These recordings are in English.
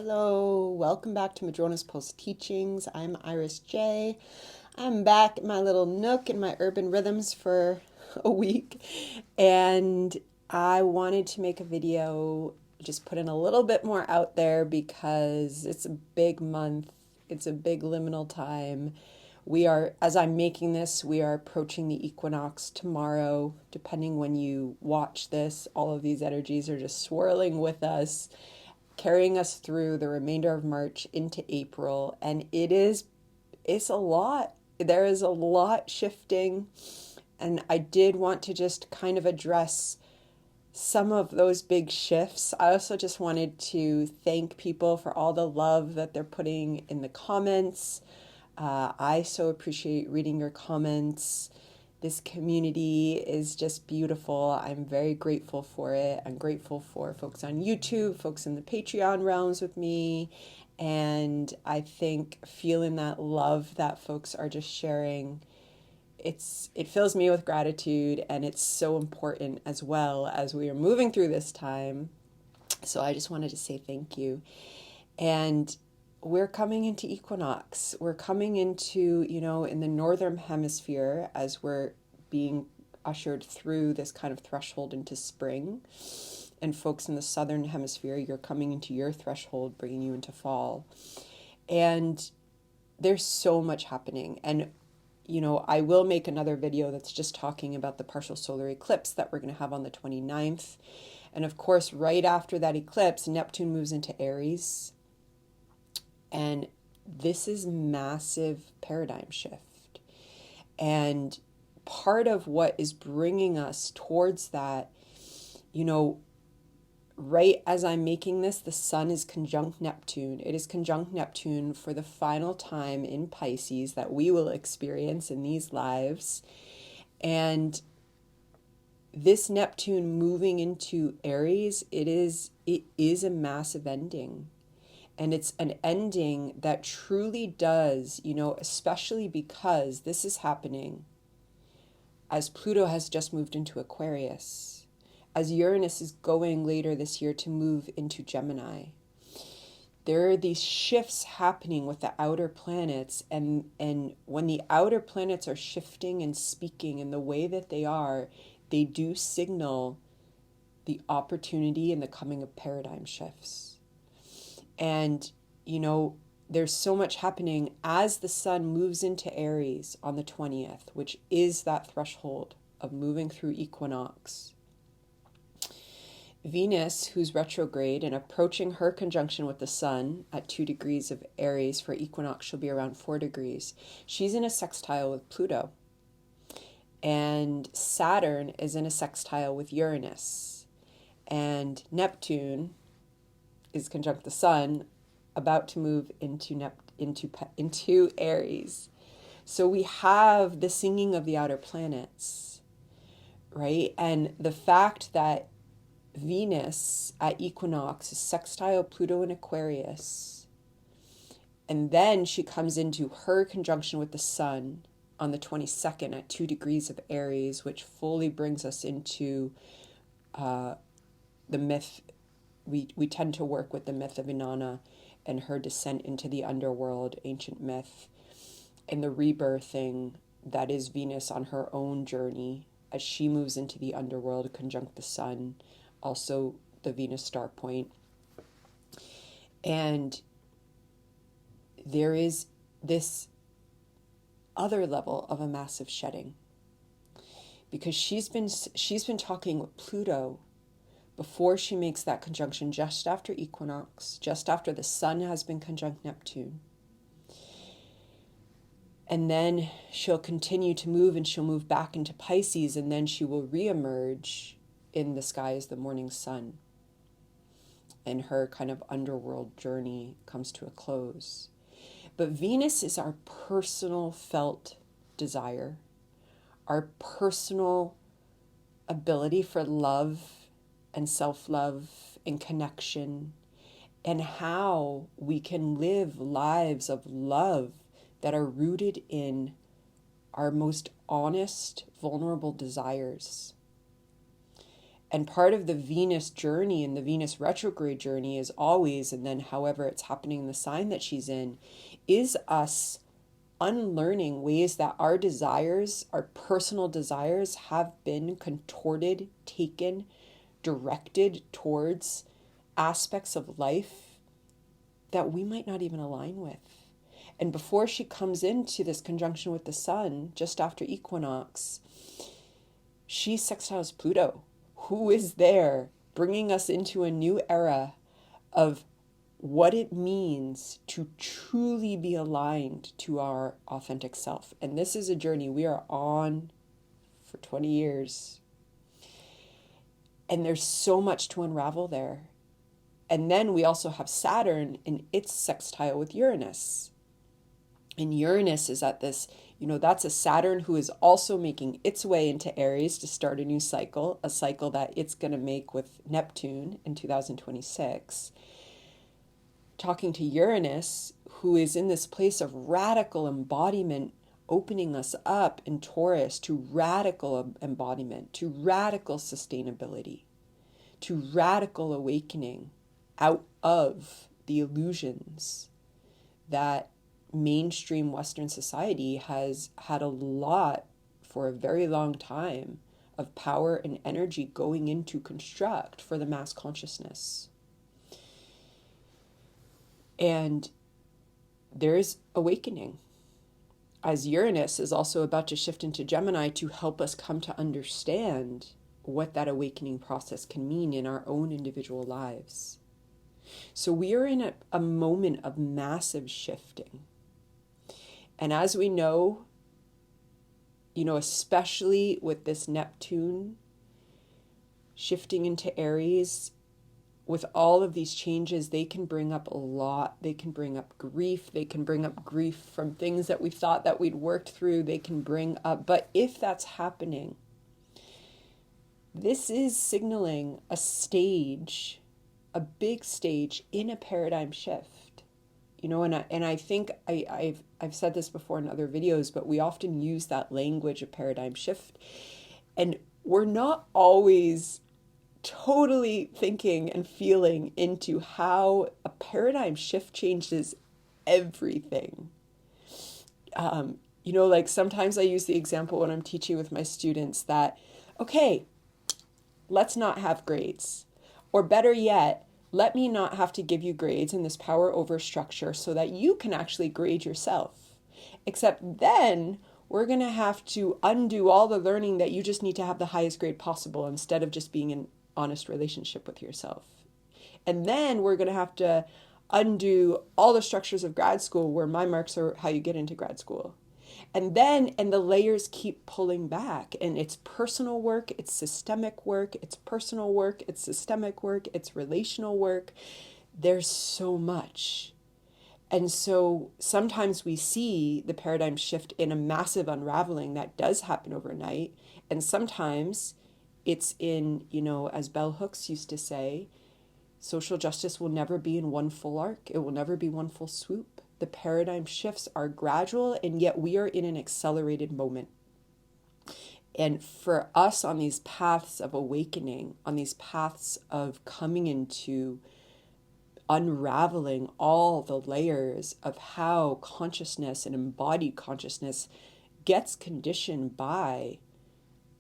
Hello, welcome back to Madrona's Post Teachings. I'm Iris J. I'm back in my little nook in my urban rhythms for a week, and I wanted to make a video, just put in a little bit more out there because it's a big month, it's a big liminal time. As I'm making this, we are approaching the equinox tomorrow. Depending when you watch this, all of these energies are just swirling with us, carrying us through the remainder of March into April. And it's a lot. There is a lot shifting. And I did want to just kind of address some of those big shifts. I also just wanted to thank people for all the love that they're putting in the comments. I so appreciate reading your comments. This community is just beautiful. I'm very grateful for it. I'm grateful for folks on YouTube, folks in the Patreon realms with me. And I think feeling that love that folks are just sharing, it fills me with gratitude, and it's so important as well as we are moving through this time. So I just wanted to say thank you. And we're coming into equinox. We're coming into, in the northern hemisphere, as we're being ushered through this kind of threshold into spring. And folks in the southern hemisphere, you're coming into your threshold, bringing you into fall. And there's so much happening. And, I will make another video that's just talking about the partial solar eclipse that we're going to have on the 29th. And of course, right after that eclipse, Neptune moves into Aries. And this is massive paradigm shift. And part of what is bringing us towards that, right as I'm making this, the sun is conjunct Neptune. It is conjunct Neptune for the final time in Pisces that we will experience in these lives. And this Neptune moving into Aries, it is a massive ending. And it's an ending that truly does, especially because this is happening as Pluto has just moved into Aquarius, as Uranus is going later this year to move into Gemini. There are these shifts happening with the outer planets, and when the outer planets are shifting and speaking in the way that they do signal the opportunity and the coming of paradigm shifts. And, there's so much happening as the sun moves into Aries on the 20th, which is that threshold of moving through equinox. Venus, who's retrograde and approaching her conjunction with the sun at 2 degrees of Aries for equinox, she'll be around 4 degrees. She's in a sextile with Pluto. And Saturn is in a sextile with Uranus. And Neptune is conjunct the sun, about to move into Aries. So we have the singing of the outer planets, right? And the fact that Venus at equinox is sextile Pluto in Aquarius, and then she comes into her conjunction with the sun on the 22nd at 2 degrees of Aries, which fully brings us into the myth. We tend to work with the myth of Inanna and her descent into the underworld, ancient myth, and the rebirthing that is Venus on her own journey as she moves into the underworld, conjunct the sun, also the Venus star point. And there is this other level of a massive shedding, because she's been talking with Pluto before she makes that conjunction, just after equinox, just after the sun has been conjunct Neptune. And then she'll continue to move, and she'll move back into Pisces, and then she will reemerge in the sky as the morning sun. And her kind of underworld journey comes to a close. But Venus is our personal felt desire, our personal ability for love and self-love and connection, and how we can live lives of love that are rooted in our most honest, vulnerable desires. And part of the Venus journey and the Venus retrograde journey is always, and then however it's happening in the sign that she's in, is us unlearning ways that our desires, our personal desires, have been contorted, taken, directed towards aspects of life that we might not even align with. And before she comes into this conjunction with the sun, just after Equinox, she sextiles Pluto, who is there bringing us into a new era of what it means to truly be aligned to our authentic self. And this is a journey we are on for 20 years. And there's so much to unravel there. And then we also have Saturn in its sextile with Uranus. And Uranus is at this, that's a Saturn who is also making its way into Aries to start a new cycle, a cycle that it's going to make with Neptune in 2026. Talking to Uranus, who is in this place of radical embodiment, opening us up in Taurus to radical embodiment, to radical sustainability, to radical awakening out of the illusions that mainstream Western society has had a lot for a very long time of power and energy going into construct for the mass consciousness. And there's awakening, as Uranus is also about to shift into Gemini to help us come to understand what that awakening process can mean in our own individual lives. So we are in a moment of massive shifting. And as we know, especially with this Neptune shifting into Aries, with all of these changes, they can bring up a lot. They can bring up grief. They can bring up grief from things that we thought that we'd worked through. They can bring up, but if that's happening, this is signaling a stage, a big stage in a paradigm shift. And I think I've said this before in other videos, but we often use that language of paradigm shift, and we're not always totally thinking and feeling into how a paradigm shift changes everything. Like sometimes I use the example when I'm teaching with my students that, okay, let's not have grades, or better yet, let me not have to give you grades in this power over structure so that you can actually grade yourself. Except then we're going to have to undo all the learning that you just need to have the highest grade possible instead of just being in honest relationship with yourself. And then we're going to have to undo all the structures of grad school where my marks are how you get into grad school. And the layers keep pulling back, and it's personal work, it's systemic work, it's personal work, it's systemic work, it's relational work. There's so much. And so sometimes we see the paradigm shift in a massive unraveling that does happen overnight. And sometimes it's in, as Bell Hooks used to say, social justice will never be in one full arc. It will never be one full swoop. The paradigm shifts are gradual, and yet we are in an accelerated moment. And for us on these paths of awakening, on these paths of coming into unraveling all the layers of how consciousness and embodied consciousness gets conditioned by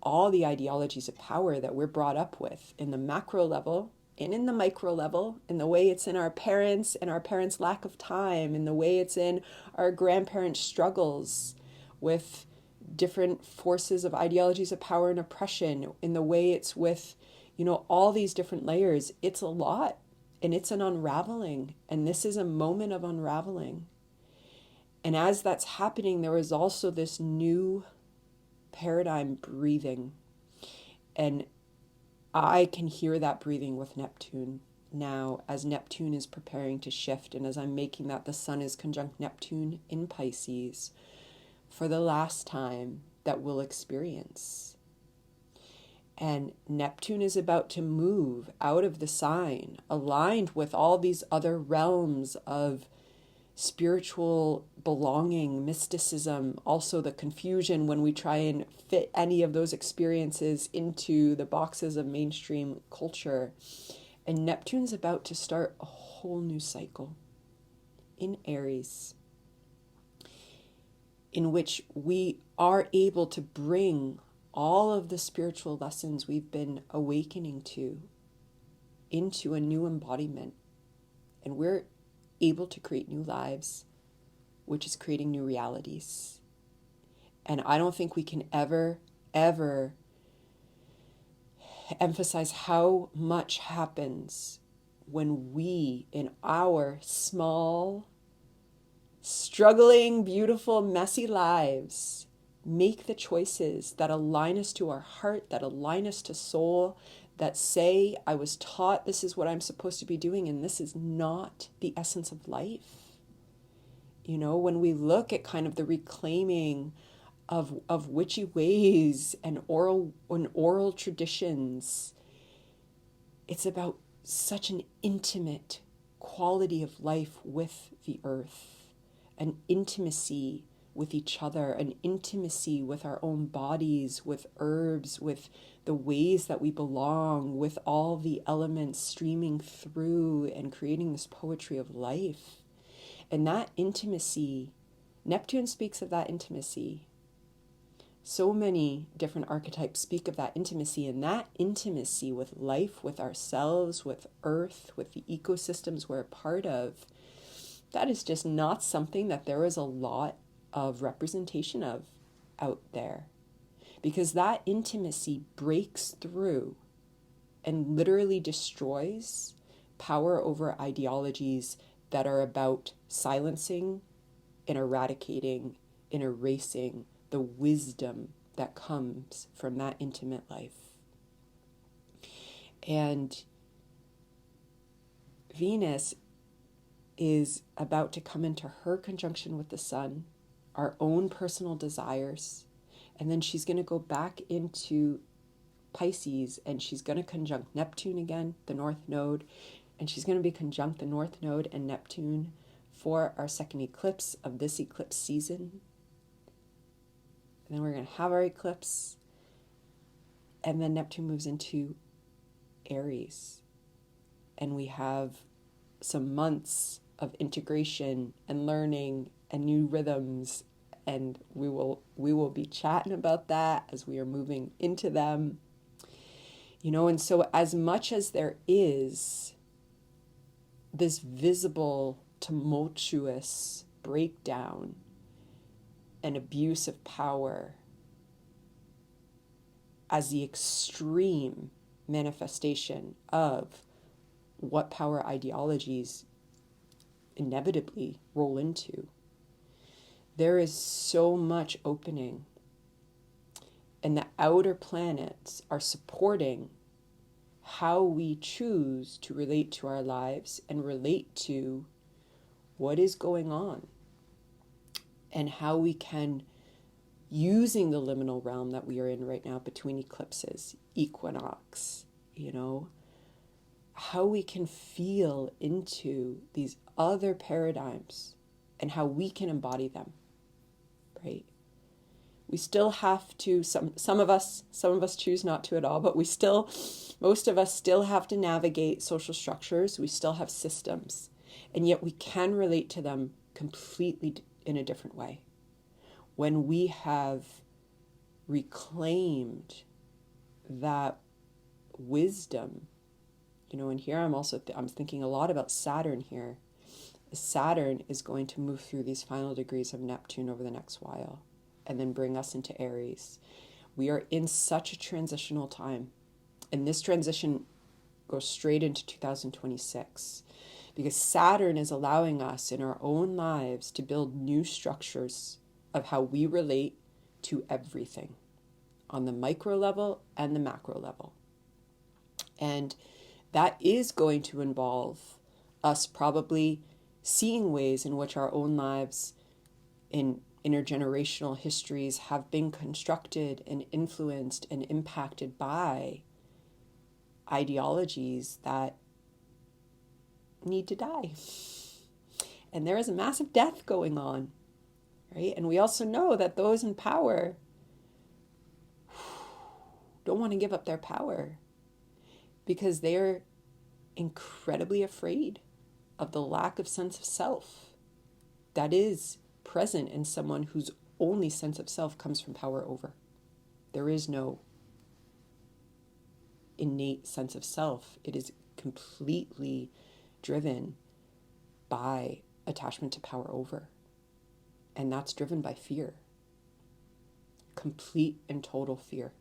all the ideologies of power that we're brought up with in the macro level and in the micro level, in the way it's in our parents and our parents' lack of time, in the way it's in our grandparents' struggles with different forces of ideologies of power and oppression, in the way it's with, all these different layers. It's a lot, and it's an unraveling, and this is a moment of unraveling. And as that's happening, there is also this new paradigm breathing. And I can hear that breathing with Neptune now, as Neptune is preparing to shift, and as I'm making that, the sun is conjunct Neptune in Pisces for the last time that we'll experience. And Neptune is about to move out of the sign, aligned with all these other realms of spiritual belonging, mysticism, also the confusion when we try and fit any of those experiences into the boxes of mainstream culture. And Neptune's about to start a whole new cycle in Aries, in which we are able to bring all of the spiritual lessons we've been awakening to into a new embodiment. And we're able to create new lives, which is creating new realities. And I don't think we can ever emphasize how much happens when we, in our small, struggling, beautiful, messy lives, make the choices that align us to our heart, that align us to soul, that say, I was taught this is what I'm supposed to be doing, and this is not the essence of life. You know, when we look at kind of the reclaiming of witchy ways and oral traditions, it's about such an intimate quality of life with the earth, an intimacy with each other, an intimacy with our own bodies, with herbs, with the ways that we belong, with all the elements streaming through and creating this poetry of life. And that intimacy, Neptune speaks of that intimacy. So many different archetypes speak of that intimacy, and that intimacy with life, with ourselves, with earth, with the ecosystems we're a part of, that is just not something that there is a lot of representation of out there. Because that intimacy breaks through and literally destroys power over ideologies that are about silencing and eradicating and erasing the wisdom that comes from that intimate life. And Venus is about to come into her conjunction with the sun, our own personal desires, and then she's going to go back into Pisces, and she's going to conjunct Neptune again, the North Node, and she's going to be conjunct the North Node and Neptune for our second eclipse of this eclipse season. And then we're going to have our eclipse, and then Neptune moves into Aries, and we have some months of integration and learning and new rhythms, and we will be chatting about that as we are moving into them. You know, and so as much as there is this visible, tumultuous breakdown and abuse of power as the extreme manifestation of what power ideologies inevitably roll into, there is so much opening, and the outer planets are supporting how we choose to relate to our lives and relate to what is going on, and how we can, using the liminal realm that we are in right now between eclipses, equinox, you know, how we can feel into these other paradigms and how we can embody them, right? We still have to, some of us choose not to at all, but most of us still have to navigate social structures. We still have systems, and yet we can relate to them completely in a different way. When we have reclaimed that wisdom, you know, and here I'm thinking a lot about Saturn here. Saturn is going to move through these final degrees of Neptune over the next while, and then bring us into Aries. We are in such a transitional time, and this transition goes straight into 2026, because Saturn is allowing us in our own lives to build new structures of how we relate to everything on the micro level and the macro level. And that is going to involve us probably seeing ways in which our own lives in intergenerational histories have been constructed and influenced and impacted by ideologies that need to die. And there is a massive death going on, right? And we also know that those in power don't want to give up their power because they're incredibly afraid of the lack of sense of self that is present in someone whose only sense of self comes from power over. There is no innate sense of self. It is completely driven by attachment to power over. And that's driven by fear. Complete and total fear.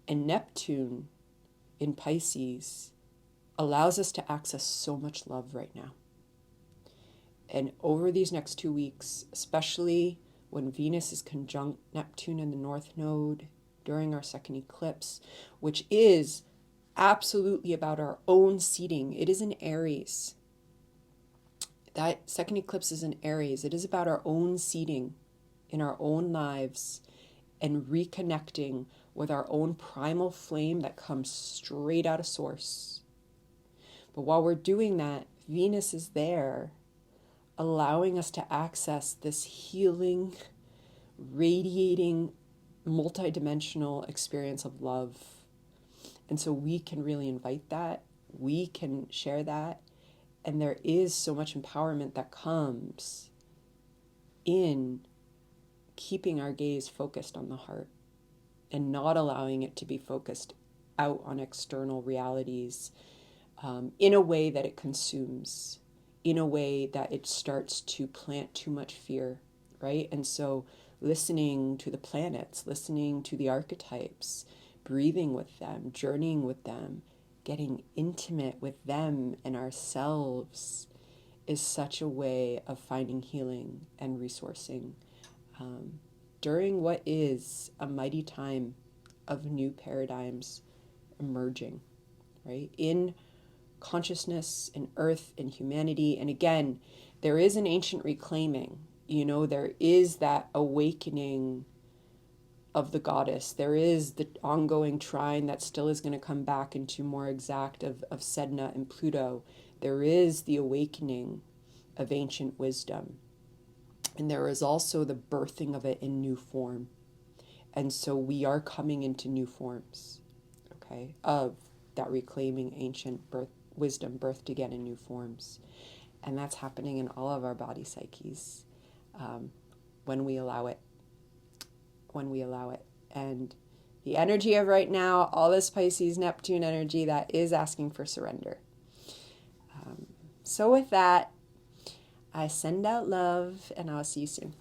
And Neptune in Pisces allows us to access so much love right now. And over these next 2 weeks, especially when Venus is conjunct Neptune in the North Node during our second eclipse, which is absolutely about our own seeding. It is in Aries. That second eclipse is in Aries. It is about our own seeding in our own lives and reconnecting with our own primal flame that comes straight out of source. But while we're doing that, Venus is there, allowing us to access this healing, radiating, multidimensional experience of love. And so we can really invite that. We can share that. And there is so much empowerment that comes in keeping our gaze focused on the heart and not allowing it to be focused out on external realities in a way that it consumes, in a way that it starts to plant too much fear, right? And so listening to the planets, listening to the archetypes, breathing with them, journeying with them, getting intimate with them and ourselves is such a way of finding healing and resourcing during what is a mighty time of new paradigms emerging, right? In consciousness, in earth, in humanity. And again, there is an ancient reclaiming. There is that awakening of the goddess. There is the ongoing trine that still is going to come back into more exact of Sedna and Pluto. There is the awakening of ancient wisdom. And there is also the birthing of it in new form. And so we are coming into new forms, okay, of that reclaiming ancient wisdom birthed again in new forms. And that's happening in all of our body psyches when we allow it. And the energy of right now, all this Pisces Neptune energy, that is asking for surrender. So with that, I send out love, and I'll see you soon.